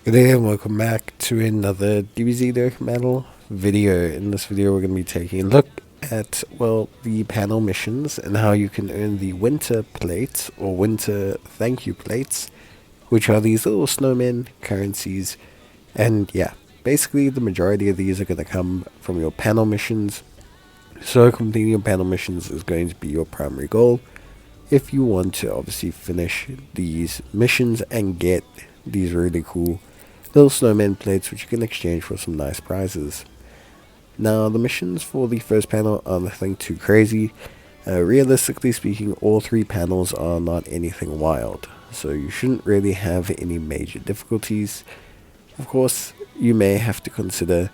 Good day and welcome back to another DBZ Dokkan video. In this video we're going to be taking a look at, well, the panel missions and how you can earn the winter plates or winter thank you plates, which are these little snowmen currencies. And yeah, basically the majority of these are going to come from your panel missions. So completing your panel missions is going to be your primary goal if you want to obviously finish these missions and get these really cool little snowman plates which you can exchange for some nice prizes. Now the missions for the first panel are nothing too crazy. Realistically speaking, all three panels are not anything wild, so you shouldn't really have any major difficulties. Of course, you may have to consider,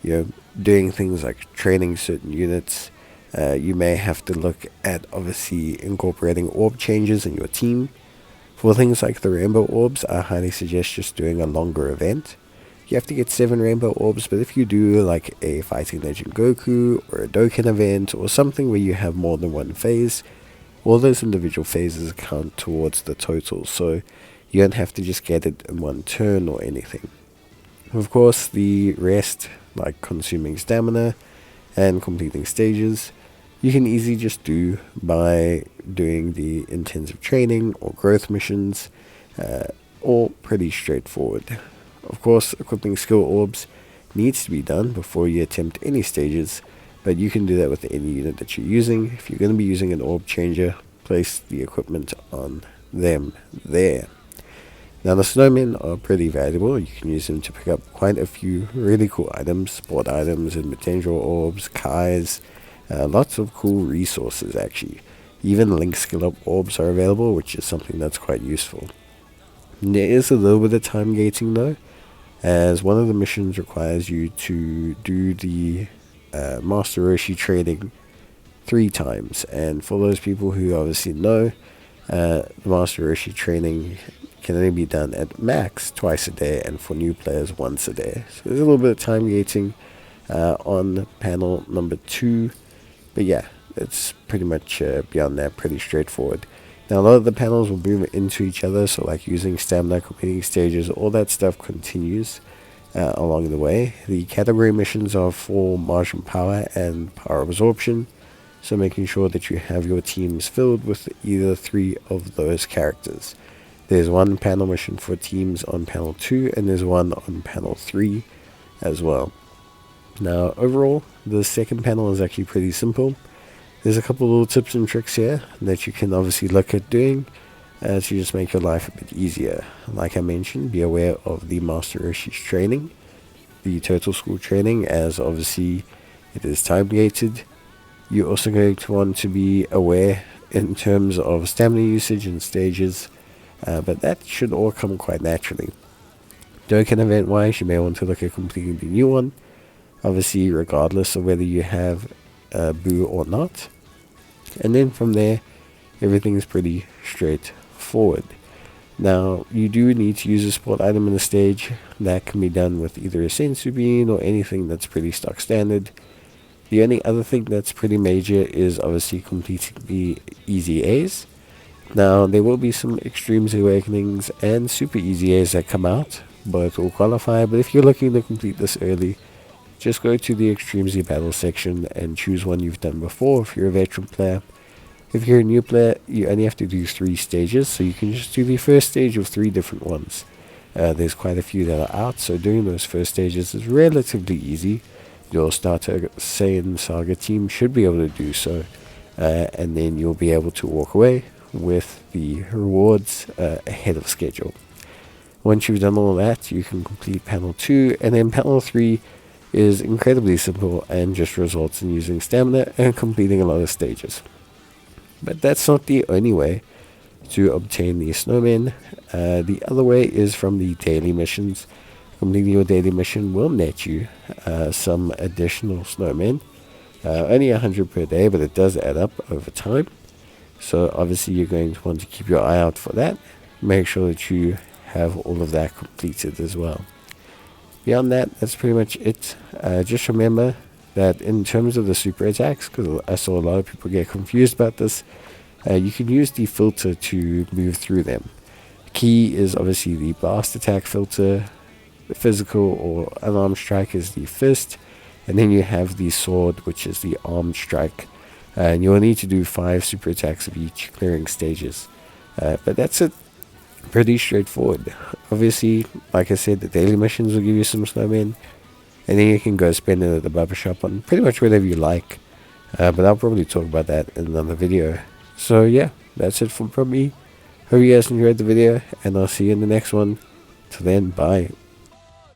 doing things like training certain units. You may have to look at obviously incorporating orb changes in your team. For things like the rainbow orbs, I highly suggest just doing a longer event. You have to get 7 rainbow orbs, but if you do like a Fighting Legend Goku or a Dokkan event or something where you have more than one phase, all those individual phases count towards the total, so you don't have to just get it in one turn or anything. Of course, the rest, like consuming stamina and completing stages, you can easily just do by doing the intensive training or growth missions, all pretty straightforward. Of course, equipping skill orbs needs to be done before you attempt any stages, but you can do that with any unit that you're using. If you're going to be using an orb changer, place the equipment on them there. Now the snowmen are pretty valuable. You can use them to pick up quite a few really cool items, sport items and potential orbs, kais, lots of cool resources actually. Even link skill up orbs are available, which is something that's quite useful. There is a little bit of time gating though, as one of the missions requires you to do the Master Roshi training 3 times, and for those people who obviously know, the Master Roshi training can only be done at max twice a day, and for new players once a day. So there's a little bit of time gating on panel number 2, but yeah, it's pretty much beyond that, pretty straightforward. Now a lot of the panels will move into each other, so like using stamina, completing stages, all that stuff continues along the way. The category missions are for margin power and power absorption, so making sure that you have your teams filled with either 3 of those characters. There's one panel mission for teams on panel 2, and there's one on panel 3 as well. Now overall, the second panel is actually pretty simple. There's a couple little tips and tricks here that you can obviously look at doing to just make your life a bit easier. Like I mentioned, be aware of the Master Roshi's training, the Total School training, as obviously it is time gated. You're also going to want to be aware in terms of stamina usage and stages, but that should all come quite naturally. Dokkan event wise, you may want to look at completing the new one, obviously regardless of whether you have Boo or not. And then from there, everything is pretty straightforward. Now, you do need to use a sport item in the stage. That can be done with either a Sensu Bean or anything that's pretty stock standard. The only other thing that's pretty major is obviously completing the easy A's. Now, there will be some Extremes Awakenings and Super Easy A's that come out. Both will qualify, but if you're looking to complete this early, just go to the Extreme Z Battle section and choose one you've done before if you're a veteran player. If you're a new player, you only have to do 3 stages, so you can just do the first stage of 3 different ones. There's quite a few that are out, so doing those first stages is relatively easy. Your starter Saiyan Saga team should be able to do so, and then you'll be able to walk away with the rewards ahead of schedule. Once you've done all that, you can complete panel 2, and then panel 3 is incredibly simple and just results in using stamina and completing a lot of stages. But that's not the only way to obtain the snowmen. The other way is from the daily missions. Completing your daily mission will net you some additional snowmen. Only 100 per day, but it does add up over time. So obviously you're going to want to keep your eye out for that. Make sure that you have all of that completed as well. Beyond that, that's pretty much it. Just remember that in terms of the super attacks, because I saw a lot of people get confused about this, you can use the filter to move through them. Key is obviously the blast attack filter, The physical or unarmed strike is the fist, and then you have the sword, which is the armed strike. And you'll need to do 5 super attacks of each, clearing stages. But that's it. Pretty straightforward. Obviously, like I said, the daily missions will give you some snowmen, and then you can go spend it at the barber shop on pretty much whatever you like. But I'll probably talk about that in another video. So yeah, that's it from me. Hope you guys enjoyed the video, and I'll see you in the next one. Till then, bye.